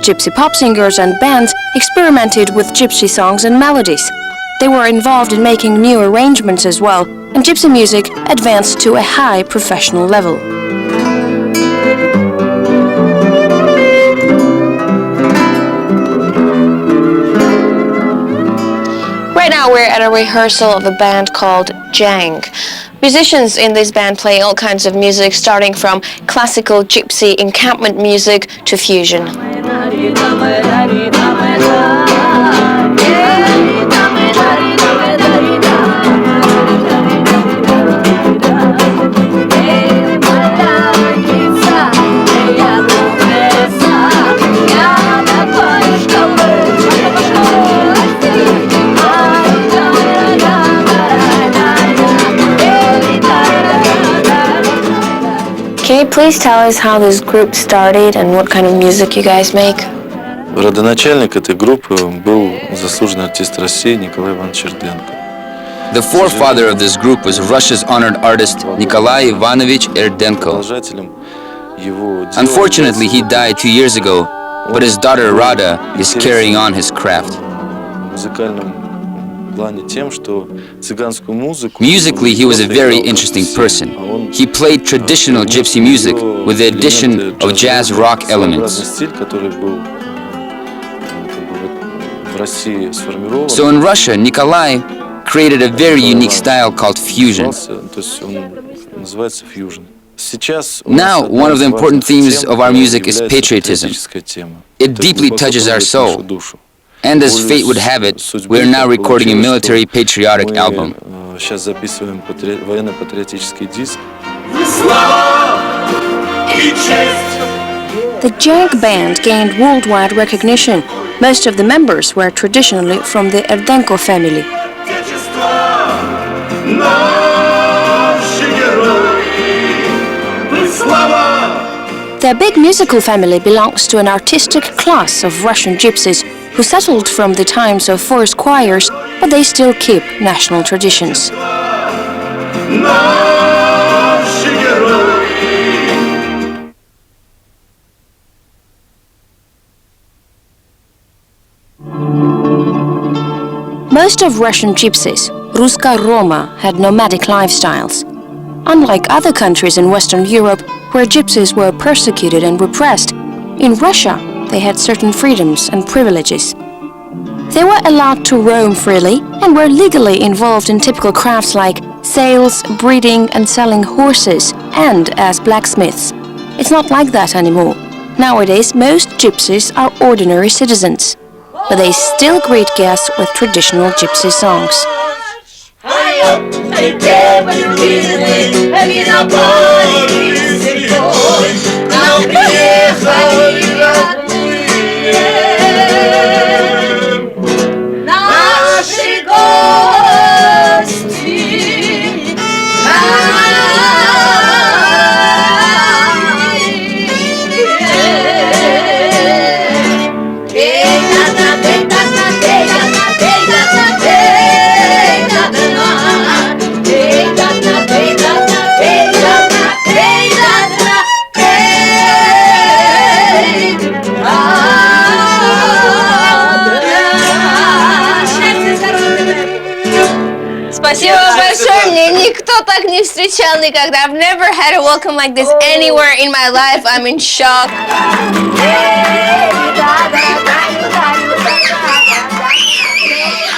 Gypsy pop singers and bands experimented with gypsy songs and melodies. They were involved in making new arrangements as well, and gypsy music advanced to a high professional level. Right now we're at a rehearsal of a band called Djang. Musicians in this band play all kinds of music, starting from classical gypsy encampment music to fusion. Can you please tell us how this group started and what kind of music you guys make? Родоначальник этой группы был заслуженный артист России Николай Иванович Эрденко. The forefather of this group was Russia's honored artist Nikolai Ivanovich Erdenko. Unfortunately, he died 2 years ago, but his daughter Rada is carrying on his craft. Musically, he was a very interesting person. He played traditional gypsy music with the addition of jazz rock elements. So in Russia, Nikolai created a very unique style called fusion. Now, one of the important themes of our music is patriotism. It deeply touches our soul. And as fate would have it, we are now recording a military patriotic album. The Djang band gained worldwide recognition. Most of the members were traditionally from the Erdenko family. Their big musical family belongs to an artistic class of Russian gypsies who settled from the times of forest choirs, but they still keep national traditions. Most of Russian gypsies, Ruska Roma, had nomadic lifestyles. Unlike other countries in Western Europe, where gypsies were persecuted and repressed, in Russia they had certain freedoms and privileges. They were allowed to roam freely and were legally involved in typical crafts like sales, breeding and selling horses, and as blacksmiths. It's not like that anymore. Nowadays, most gypsies are ordinary citizens, but they still greet guests with traditional gypsy songs. Спасибо большое, мне никто так не встречал никогда. I've never had a welcome like this anywhere in my life. I'm in shock.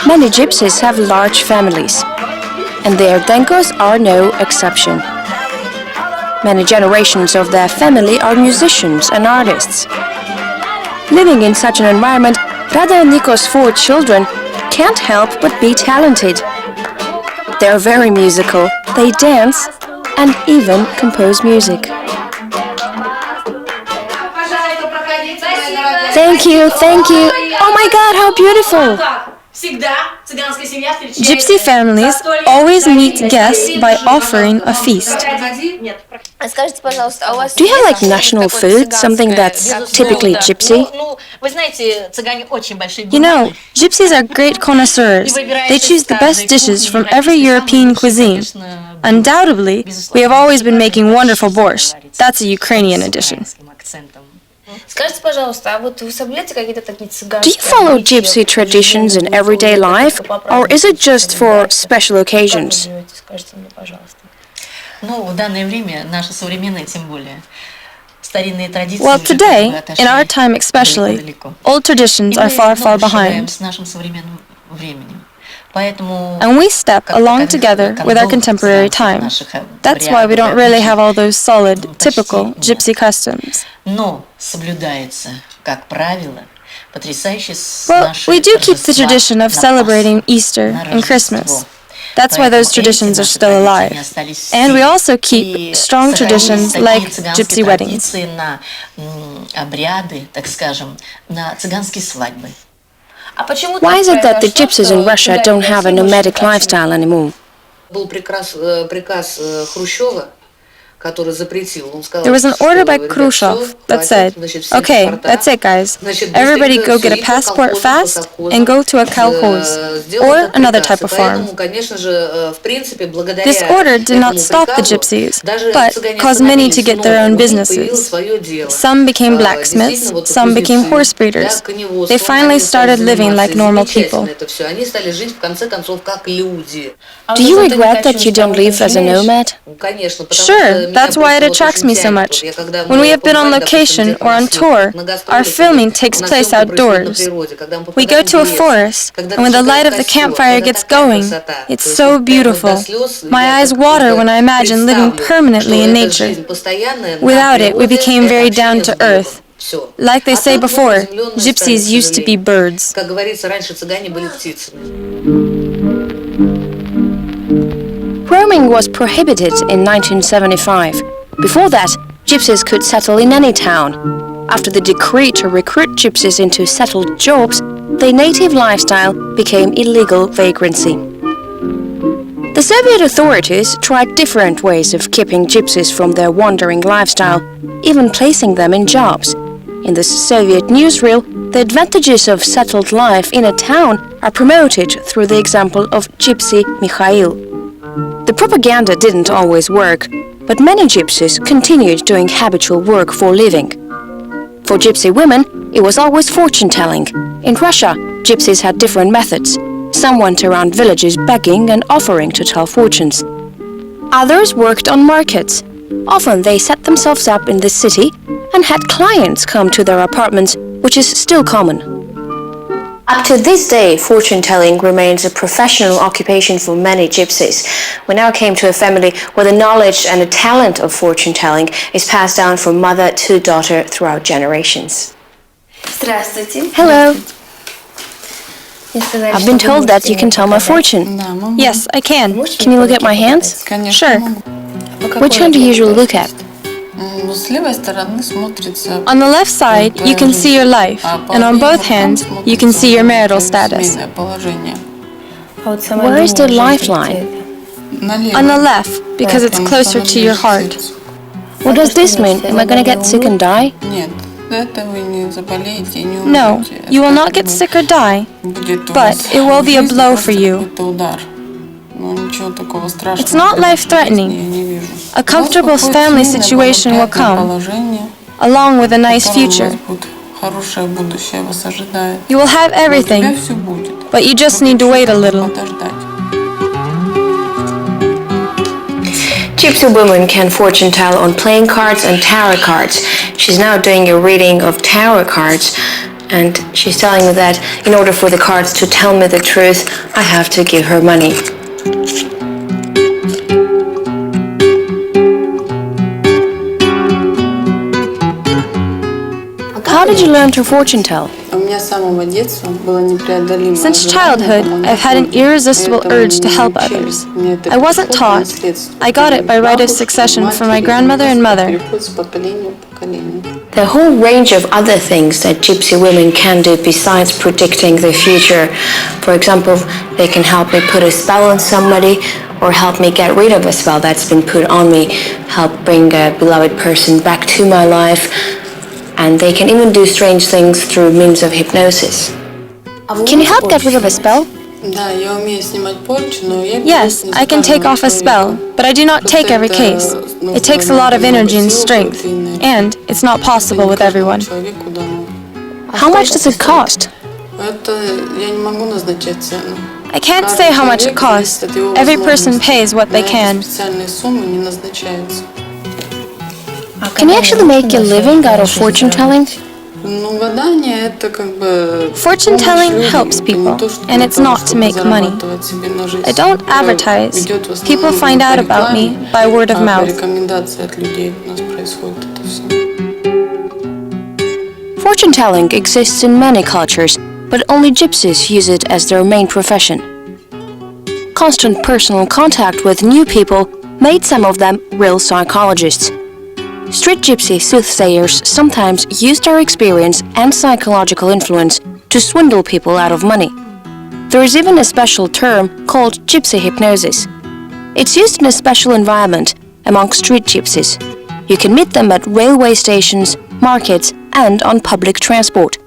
Many gypsies have large families, and the Erdenkos are no exception. Many generations of their family are musicians and artists. Living in such an environment, Rada and Niko's 4 children can't help but be talented. They're very musical, they dance, and even compose music. Thank you, thank you. Oh my God, how beautiful! Gypsy families always meet guests by offering a feast. Do you have like national food, something that's typically gypsy? You know, gypsies are great connoisseurs. They choose the best dishes from every European cuisine. Undoubtedly, we have always been making wonderful borscht. That's a Ukrainian edition. Do you follow gypsy traditions in everyday life, or is it just for special occasions? Well, today, in our time especially, old traditions are far, far behind. And we step along together with our contemporary time. That's why we don't really have all those solid, typical gypsy customs. Well, we do keep the tradition of celebrating Easter and Christmas. That's why those traditions are still alive. And we also keep strong traditions like gypsy weddings. Why is it that the gypsies in Russia don't have a nomadic lifestyle anymore? There was an order by Khrushchev that said, okay, that's it guys, everybody go get a passport fast and go to a kolkhoz, or another type of farm. This order did not stop the gypsies, but caused many to get their own businesses. Some became blacksmiths, some became horse breeders. They finally started living like normal people. Do you regret that you don't live as a nomad? Sure, that's why it attracts me so much. When we have been on location or on tour, our filming takes place outdoors. We go to a forest, and when the light of the campfire gets going, it's so beautiful. My eyes water when I imagine living permanently in nature. Without it, we became very down to earth. Like they say before, gypsies used to be birds. Roaming was prohibited in 1975. Before that, gypsies could settle in any town. After the decree to recruit gypsies into settled jobs, their native lifestyle became illegal vagrancy. The Soviet authorities tried different ways of keeping gypsies from their wandering lifestyle, even placing them in jobs. In the Soviet newsreel, the advantages of settled life in a town are promoted through the example of Gypsy Mikhail. The propaganda didn't always work, but many gypsies continued doing habitual work for a living. For gypsy women, it was always fortune-telling. In Russia, gypsies had different methods. Some went around villages begging and offering to tell fortunes. Others worked on markets. Often they set themselves up in the city and had clients come to their apartments, which is still common. Up to this day, fortune-telling remains a professional occupation for many gypsies. We now came to a family where the knowledge and the talent of fortune-telling is passed down from mother to daughter throughout generations. Hello. I've been told that you can tell my fortune. Yes, I can. Can you look at my hands? Sure. Which hand do you usually look at? On the left side, you can see your life, and on both hands, you can see your marital status. Where is the lifeline? On the left, because it's closer to your heart. What does this mean? Am I going to get sick and die? No, you will not get sick or die, but it will be a blow for you. It's not life-threatening. A comfortable family situation will come, along with a nice future. You will have everything, but you just need to wait a little. Gypsy woman can fortune tell on playing cards and tarot cards. She's now doing a reading of tarot cards, and she's telling me that in order for the cards to tell me the truth, I have to give her money. How did you learn to fortune tell? Since childhood, I've had an irresistible urge to help others. I wasn't taught. I got it by right of succession from my grandmother and mother. There are a whole range of other things that gypsy women can do besides predicting the future. For example, they can help me put a spell on somebody, or help me get rid of a spell that's been put on me, help bring a beloved person back to my life, and they can even do strange things through means of hypnosis. Can you help get rid of a spell? Yes, I can take off a spell, but I do not take every case. It takes a lot of energy and strength, and it's not possible with everyone. How much does it cost? I can't say how much it costs. Every person pays what they can. Can you actually make a living out of fortune telling? Fortune telling helps people, and it's not to make money. I don't advertise. People find out about me by word of mouth. Fortune telling exists in many cultures, but only gypsies use it as their main profession. Constant personal contact with new people made some of them real psychologists. Street gypsy soothsayers sometimes use their experience and psychological influence to swindle people out of money. There is even a special term called gypsy hypnosis. It's used in a special environment among street gypsies. You can meet them at railway stations, markets, and on public transport.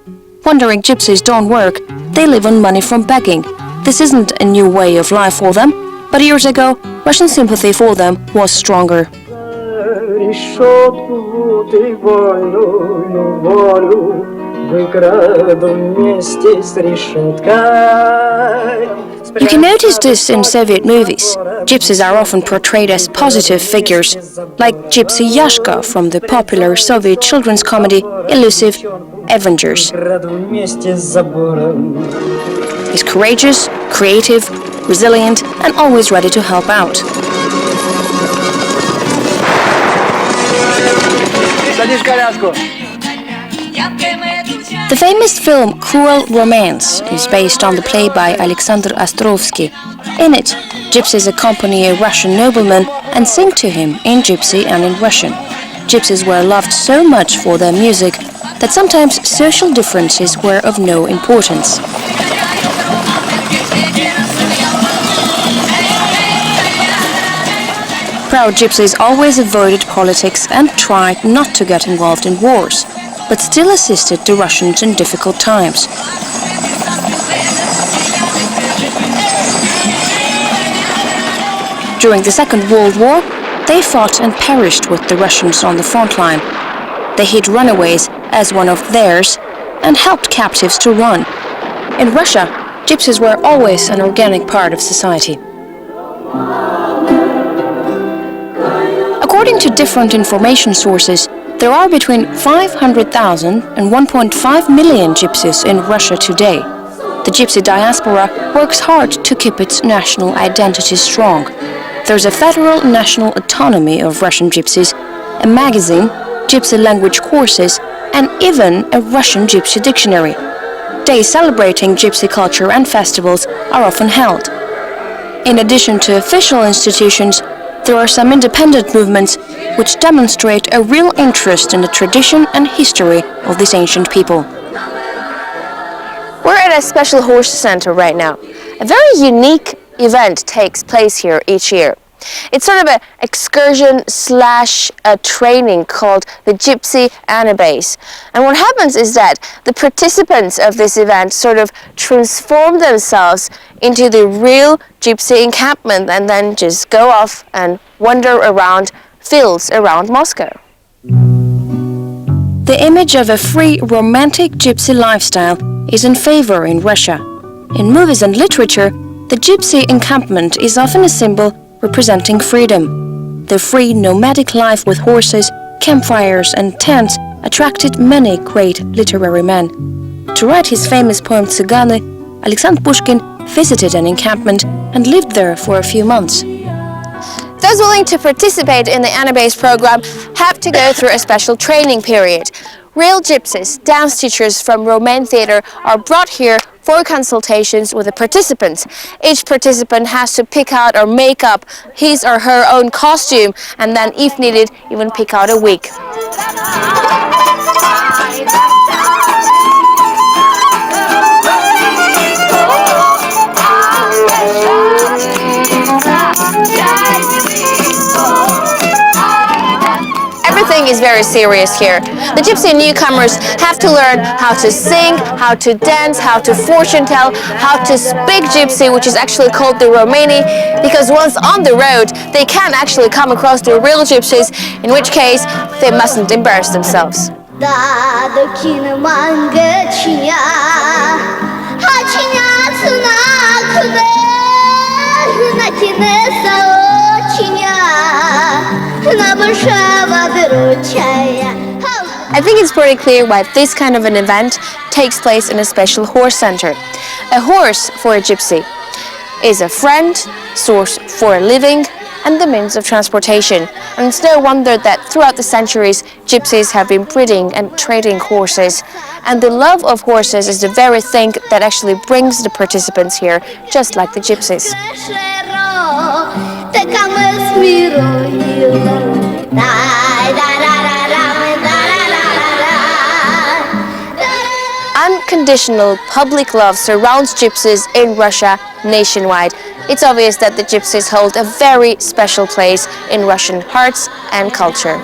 Wondering gypsies don't work, they live on money from begging. This isn't a new way of life for them, but years ago, Russian sympathy for them was stronger. You can notice this in Soviet movies. Gypsies are often portrayed as positive figures, like Gypsy Yashka from the popular Soviet children's comedy Elusive Avengers. He's courageous, creative, resilient, and always ready to help out. The famous film Cruel Romance is based on the play by Alexander Ostrovsky. In it, gypsies accompany a Russian nobleman and sing to him in Gypsy and in Russian. Gypsies were loved so much for their music that sometimes social differences were of no importance. Proud gypsies always avoided politics and tried not to get involved in wars, but still assisted the Russians in difficult times. During the Second World War, they fought and perished with the Russians on the front line. They hid runaways as one of theirs and helped captives to run. In Russia, gypsies were always an organic part of society. According to different information sources, there are between 500,000 and 1.5 million gypsies in Russia today. The gypsy diaspora works hard to keep its national identity strong. There's a federal national autonomy of Russian gypsies, a magazine, gypsy language courses, and even a Russian gypsy dictionary. Days celebrating gypsy culture and festivals are often held. In addition to official institutions, there are some independent movements which demonstrate a real interest in the tradition and history of this ancient people. We're at a special horse center right now. A very unique event takes place here each year. It's sort of an excursion slash a training called the Gypsy Anabase. And what happens is that the participants of this event sort of transform themselves into the real gypsy encampment and then just go off and wander around fields around Moscow. The image of a free, romantic gypsy lifestyle is in favor in Russia. In movies and literature, the gypsy encampment is often a symbol representing freedom. The free, nomadic life with horses, campfires and tents attracted many great literary men. To write his famous poem Tsigany, Alexander Pushkin visited an encampment and lived there for a few months. Those willing to participate in the Anabase program have to go through a special training period. Real gypsies, dance teachers from Romaine theater are brought here for consultations with the participants. Each participant has to pick out or make up his or her own costume and then, if needed, even pick out a wig. Everything is very serious here. The gypsy newcomers have to learn how to sing, how to dance, how to fortune tell, how to speak gypsy, which is actually called the Romani, because once on the road, they can actually come across the real gypsies, in which case they mustn't embarrass themselves. I think it's pretty clear why this kind of an event takes place in a special horse center. A horse for a gypsy is a friend, source for a living, and the means of transportation. And it's no wonder that throughout the centuries, gypsies have been breeding and trading horses. And the love of horses is the very thing that actually brings the participants here, just like the gypsies. Unconditional public love surrounds gypsies in Russia nationwide. It's obvious that the gypsies hold a very special place in Russian hearts and culture.